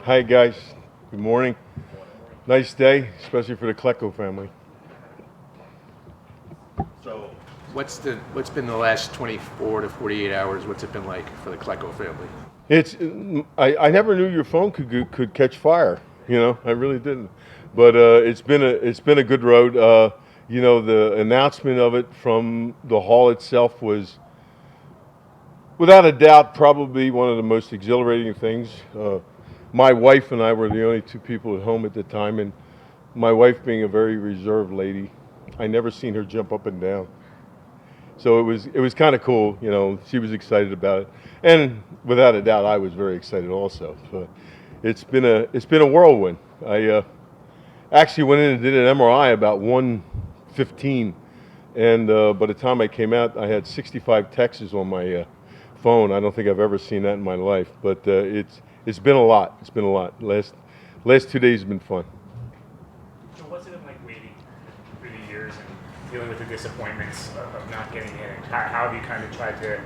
Hi guys, good morning. Nice day, especially for the Klecko family. So, what's been the last 24 to 48 hours? What's it been like for the Klecko family? I never knew your phone could catch fire. I really didn't. But it's been a good road. The announcement of it from the hall itself was, without a doubt, probably one of the most exhilarating things. My wife and I were the only two people at home at the time, and my wife being a very reserved lady, I never seen her jump up and down. So it was kind of cool. She was excited about it, and without a doubt, I was very excited also. So it's been a whirlwind. I actually went in and did an MRI about 1:15, and by the time I came out, I had 65 texts on my phone. I don't think I've ever seen that in my life, but it's been a lot. It's been a lot. Last 2 days have been fun. So what's it been like waiting through the years and dealing with the disappointments of not getting in? How have you kind of tried to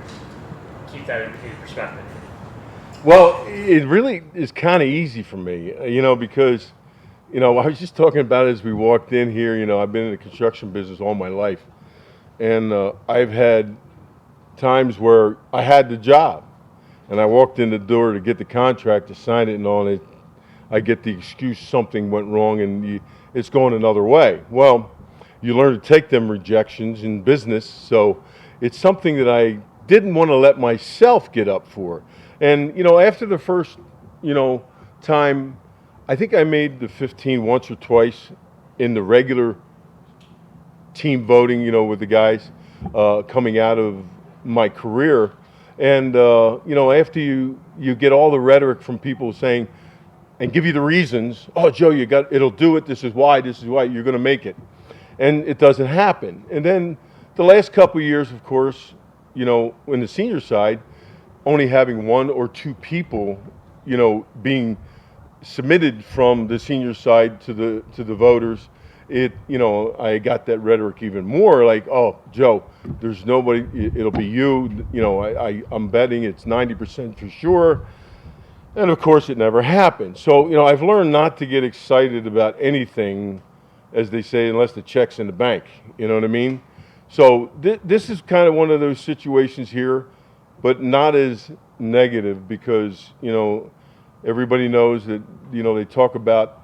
keep that in perspective? Well, it really is kind of easy for me, because, I was just talking about it as we walked in here. I've been in the construction business all my life, and I've had times where I had the job, and I walked in the door to get the contract to sign it, and all, and I get the excuse something went wrong and it's going another way. Well, you learn to take them rejections in business, so it's something that I didn't want to let myself get up for. And after the first time, I think I made the 15 once or twice in the regular team voting, with the guys coming out of my career. And after you get all the rhetoric from people saying and give you the reasons, oh Joe, it'll do it, this is why you're going to make it, and it doesn't happen. And then the last couple of years, of course, in the senior side, only having one or two people, being submitted from the senior side to the voters, I got that rhetoric even more, like, oh Joe, there's nobody, it'll be you. I'm betting it's 90% for sure. And of course it never happened. So I've learned not to get excited about anything, as they say, unless the check's in the bank. You know what I mean? So this is kind of one of those situations here, but not as negative, because everybody knows that they talk about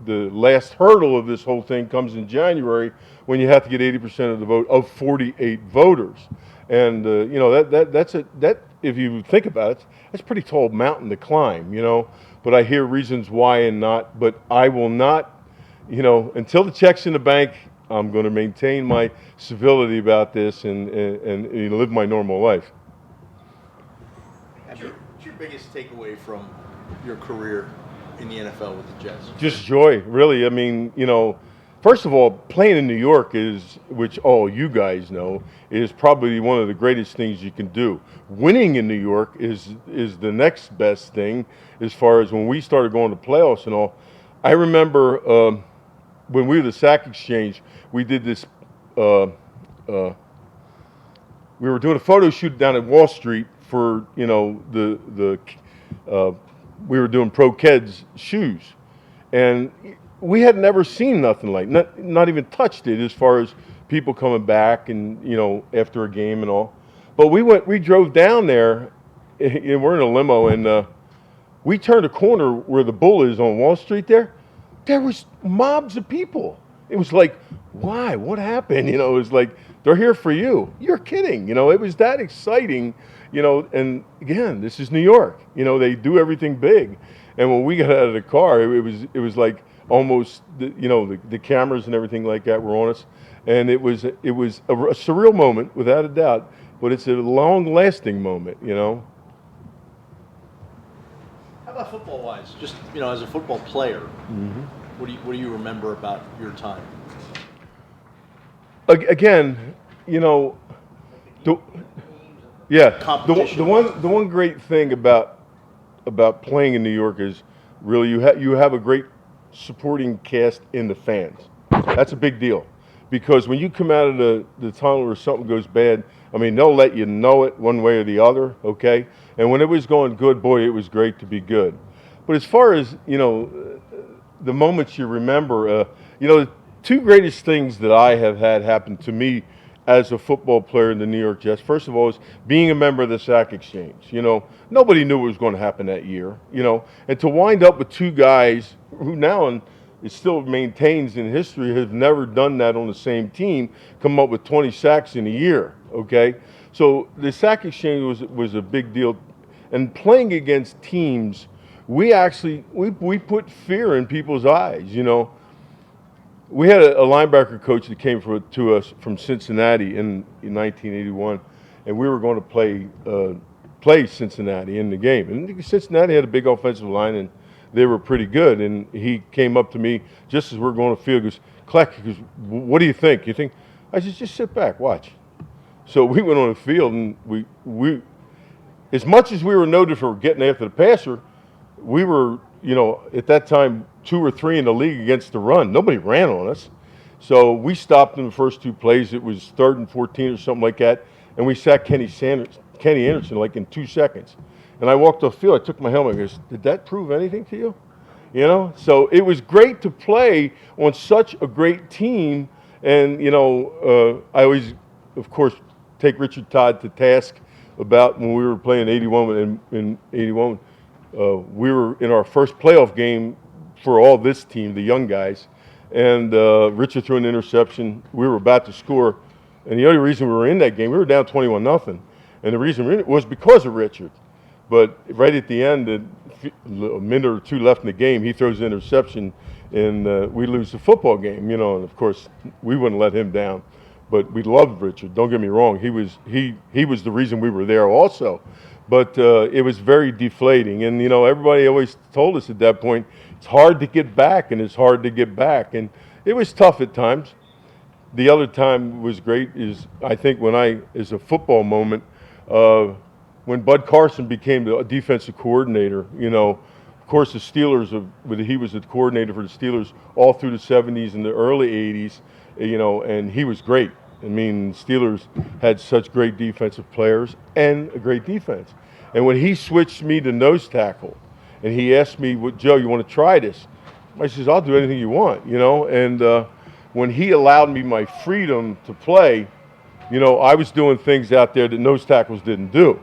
the last hurdle of this whole thing comes in January, when you have to get 80% of the vote of 48 voters. And that if you think about it, that's a pretty tall mountain to climb, But I hear reasons why and not. But I will not, until the check's in the bank, I'm going to maintain my civility about this and live my normal life. What's your biggest takeaway from your career in the NFL with the Jets? Just joy, really. I mean, first of all, playing in New York which all you guys know, is probably one of the greatest things you can do. Winning in New York is the next best thing, as far as when we started going to playoffs and all. I remember when we were the Sack Exchange, we did this. We were doing a photo shoot down at Wall Street for we were doing Pro Keds shoes, and we had never seen nothing like, not even touched it, as far as people coming back and after a game and all. But we drove down there, and we're in a limo, and we turned a corner where the Bull is on Wall Street. There was mobs of people. It was like, why? What happened? It was like, they're here for you. You're kidding. It was that exciting. And again, this is New York. They do everything big. And when we got out of the car, it was like almost, the cameras and everything like that were on us. And it was a surreal moment, without a doubt, but it's a long-lasting moment, How about football-wise? Just, as a football player, what do you remember about your time? Again, the one great thing about playing in New York is, really, you have a great supporting cast in the fans. That's a big deal, because when you come out of the tunnel or something goes bad, I mean, they'll let you know it one way or the other, okay? And when it was going good, boy, it was great to be good. But as far as, the moments you remember, the two greatest things that I have had happen to me as a football player in the New York Jets, first of all, is being a member of the Sack Exchange. Nobody knew what was going to happen that year, and to wind up with two guys who now, and it still maintains in history, have never done that on the same team, come up with 20 sacks in a year, okay? So the Sack Exchange was a big deal. And playing against teams, we put fear in people's eyes, We had a linebacker coach that came to us from Cincinnati in 1981, and we were going to play Cincinnati in the game. And Cincinnati had a big offensive line, and they were pretty good. And he came up to me just as we were going to field. He goes, Kleck, he goes, what do you think? You think? I said, just sit back, watch. So we went on the field, and we as much as we were noted for getting after the passer, we were, at that time, 2 or 3 in the league against the run. Nobody ran on us. So we stopped in the first 2 plays. It was 3rd and 14 or something like that. And we sacked Kenny Anderson like in 2 seconds. And I walked off the field. I took my helmet. I goes, did that prove anything to you? So it was great to play on such a great team. And, I always, of course, take Richard Todd to task about when we were playing 81 in 81. We were in our first playoff game for all this team, the young guys, and Richard threw an interception. We were about to score, and the only reason we were in that game, we were down 21-0, and the reason we were in it was because of Richard. But right at the end, a minute or 2 left in the game, he throws an interception, and we lose the football game. And of course, we wouldn't let him down. But we loved Richard. Don't get me wrong. He was the reason we were there also. But it was very deflating. And, everybody always told us at that point, it's hard to get back, and it's hard to get back. And it was tough at times. The other time was great is, I think, as a football moment, when Bud Carson became the defensive coordinator, of course, the Steelers, he was the coordinator for the Steelers all through the 70s and the early 80s, and he was great. I mean, Steelers had such great defensive players and a great defense. And when he switched me to nose tackle, and he asked me, Joe, you want to try this? I says, I'll do anything you want, And when he allowed me my freedom to play, I was doing things out there that nose tackles didn't do,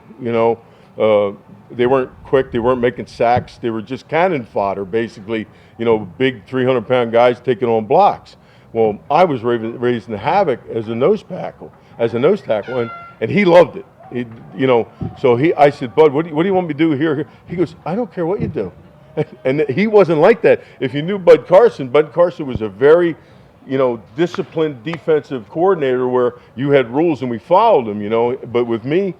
They weren't quick. They weren't making sacks. They were just cannon fodder, basically, big 300-pound guys taking on blocks. Well, I was raising havoc as a nose tackle, and he loved it. So I said, Bud, what do you want me to do here? He goes, I don't care what you do. And he wasn't like that. If you knew Bud Carson was a very, disciplined defensive coordinator where you had rules and we followed them, But with me,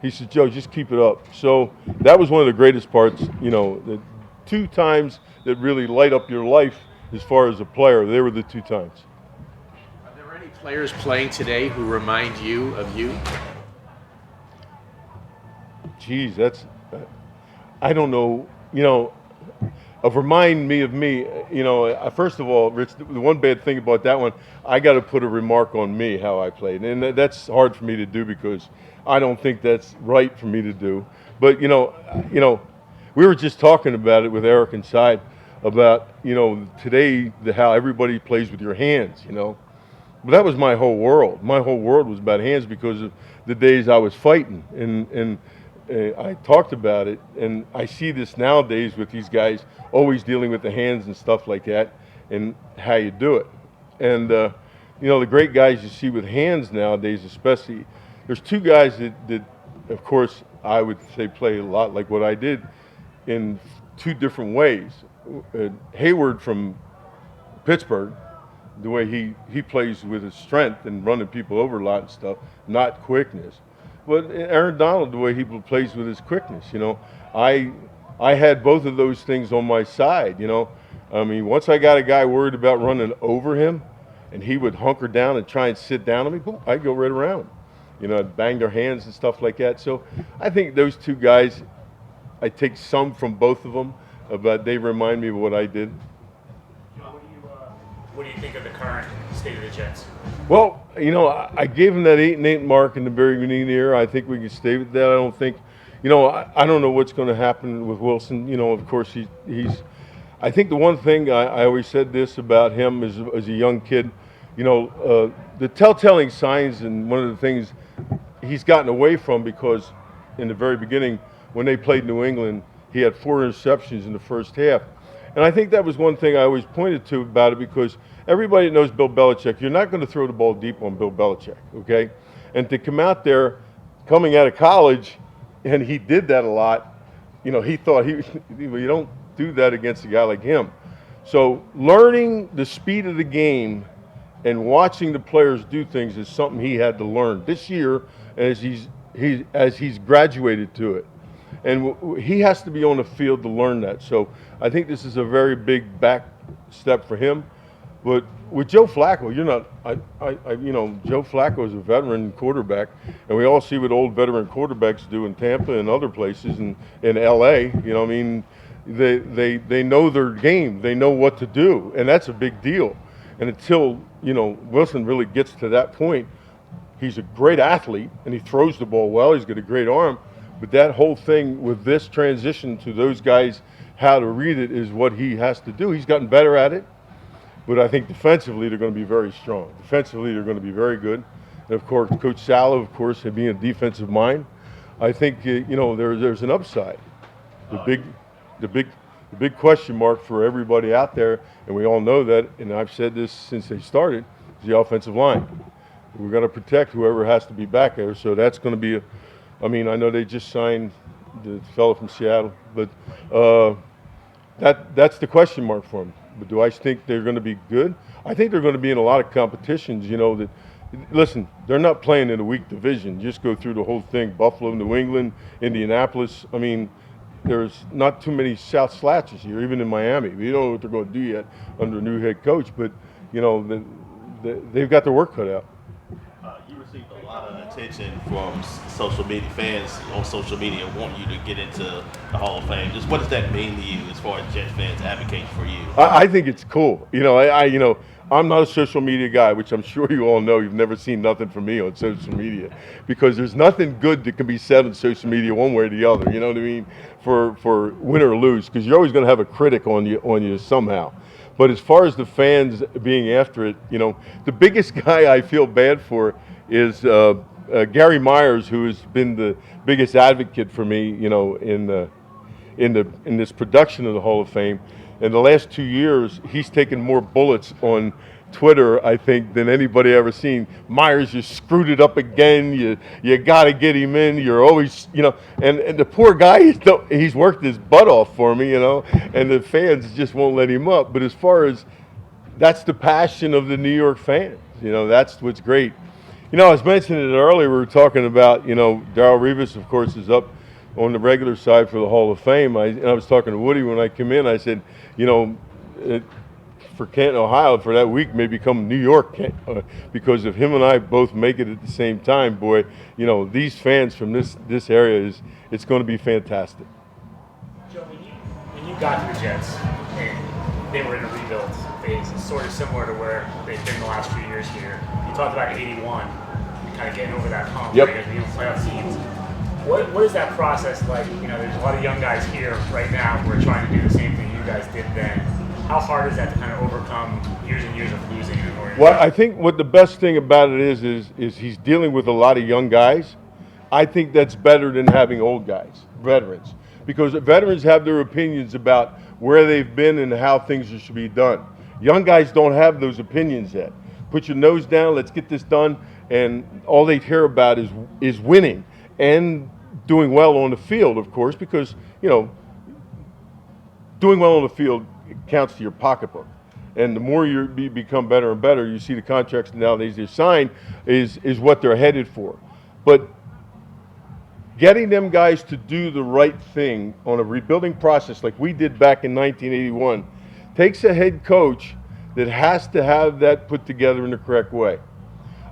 he said, Joe, just keep it up. So that was one of the greatest parts, the 2 times that really light up your life as far as a player. They were the 2 times. Are there any players playing today who remind you of you? Geez, I don't know, of remind me of me, first of all, Rich, the one bad thing about that one, I got to put a remark on me, how I played. And that's hard for me to do because I don't think that's right for me to do. But, we were just talking about it with Eric inside about, today, how everybody plays with your hands, But that was my whole world. My whole world was about hands because of the days I was fighting. And I talked about it, and I see this nowadays with these guys always dealing with the hands and stuff like that and how you do it. And, the great guys you see with hands nowadays, especially, there's 2 guys that, of course, I would say play a lot like what I did in 2 different ways. Hayward from Pittsburgh, the way he plays with his strength and running people over a lot and stuff, not quickness. But Aaron Donald, the way he plays with his quickness, I had both of those things on my side, I mean, once I got a guy worried about running over him, and he would hunker down and try and sit down on me, boom, I'd go right around him. I'd bang their hands and stuff like that. So I think those 2 guys, I take some from both of them, but they remind me of what I did. What do you think of the current state of the Jets? Well, I gave them that 8-8 mark in the very beginning of the year. I think we can stay with that. I don't think, I don't know what's going to happen with Wilson. Of course, he's. I think the one thing I always said this about him as a young kid, the telltale signs, and one of the things he's gotten away from, because in the very beginning when they played New England, he had 4 interceptions in the first half. And I think that was one thing I always pointed to about it, because everybody that knows Bill Belichick, you're not going to throw the ball deep on Bill Belichick, okay? And to come out there coming out of college, and he did that a lot, he thought you don't do that against a guy like him. So learning the speed of the game and watching the players do things is something he had to learn this year as he's graduated to it. And he has to be on the field to learn that. So I think this is a very big back step for him. But with Joe Flacco, Joe Flacco is a veteran quarterback, and we all see what old veteran quarterbacks do in Tampa and other places, and in LA. They know their game. They know what to do, and that's a big deal. And until Wilson really gets to that point, he's a great athlete, and he throws the ball well. He's got a great arm. But that whole thing with this transition to those guys, how to read it, is what he has to do. He's gotten better at it. But I think defensively they're going to be very strong. Defensively they're going to be very good. And of course, Coach Salo, of course, being a defensive mind, I think there's an upside. The big question mark for everybody out there, and we all know that, and I've said this since they started, is the offensive line. We're going to protect whoever has to be back there. So that's going to be I know they just signed the fellow from Seattle, but that's the question mark for them. But do I think they're going to be good? I think they're going to be in a lot of competitions, listen, they're not playing in a weak division. Just go through the whole thing. Buffalo, New England, Indianapolis. There's not too many South Slatches here, even in Miami. We don't know what they're going to do yet under a new head coach, but, they've got their work cut out. You received a lot of attention from social media fans on social media wanting you to get into the Hall of Fame. Just what does that mean to you as far as Jets fans advocating for you? I think it's cool. I'm not a social media guy, which I'm sure you all know. You've never seen nothing from me on social media, because there's nothing good that can be said on social media one way or the other. You know what I mean? For win or lose, because you're always going to have a critic on you somehow. But as far as the fans being after it, the biggest guy I feel bad for is Gary Myers, who has been the biggest advocate for me, in this production of the Hall of Fame. In the last 2 years, he's taken more bullets on Twitter, I think, than anybody ever seen. Myers, you screwed it up again. You got to get him in. You're always, and the poor guy, he's worked his butt off for me, and the fans just won't let him up. But as far as that's the passion of the New York fans, that's what's great. I was mentioning it earlier. We were talking about, Darrelle Revis, of course, is up on the regular side for the Hall of Fame. And I was talking to Woody when I came in. I said, for Canton, Ohio, for that week may become New York, because if him and I both make it at the same time, boy, these fans from this area it's going to be fantastic. Joe, when you got to the Jets and they were in a rebuild phase, it's sort of similar to where they've been the last few years here. You talked about '81, kind of getting over that hump, Yep. being playoff teams. What is that process like? There's a lot of young guys here right now who are trying to do the same thing you guys did then. How hard is that to kind of overcome years and years of losing in an organization? Well, I think what the best thing about it is he's dealing with a lot of young guys. I think that's better than having old guys, veterans, because veterans have their opinions about where they've been and how things should be done. Young guys don't have those opinions yet. Put your nose down, let's get this done, and all they care about is winning and doing well on the field, of course, because, doing well on the field counts to your pocketbook. And the more you become better and better, you see the contracts nowadays they sign is what they're headed for. But getting them guys to do the right thing on a rebuilding process like we did back in 1981 takes a head coach that has to have that put together in the correct way.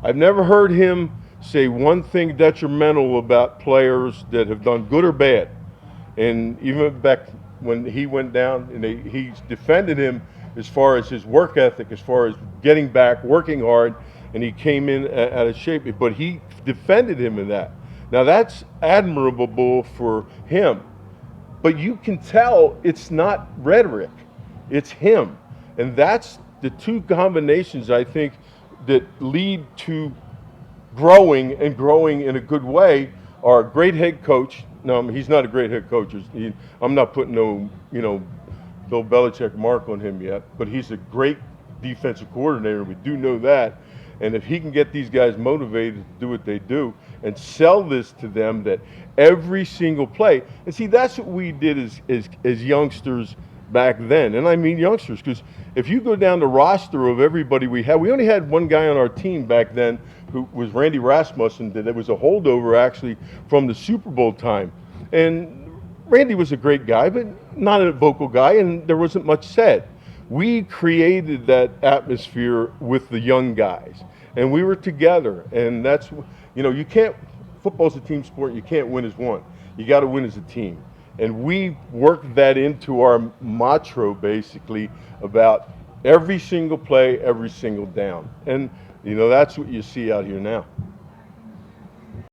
I've never heard him say one thing detrimental about players that have done good or bad. And even back when he went down, and he defended him as far as his work ethic, as far as getting back, working hard, and he came in out of shape. But he defended him in that. Now that's admirable for him, but you can tell it's not rhetoric, it's him. And that's the two combinations, I think, that lead to growing and growing in a good way. Are a great head coach. No, I mean, he's not a great head coach. I'm not putting no, Bill Belichick mark on him yet, but he's a great defensive coordinator. We do know that. And if he can get these guys motivated to do what they do and sell this to them, that every single play, and see, that's what we did as youngsters back then. And I mean youngsters, because if you go down the roster of everybody we had, we only had one guy on our team back then who was Randy Rasmussen, that was a holdover actually from the Super Bowl time. And Randy was a great guy, but not a vocal guy, and there wasn't much said. We created that atmosphere with the young guys, and we were together. And that's, you can't, football's a team sport, you can't win as one. You got to win as a team. And we worked that into our mantra, basically, about every single play, every single down. And, that's what you see out here now.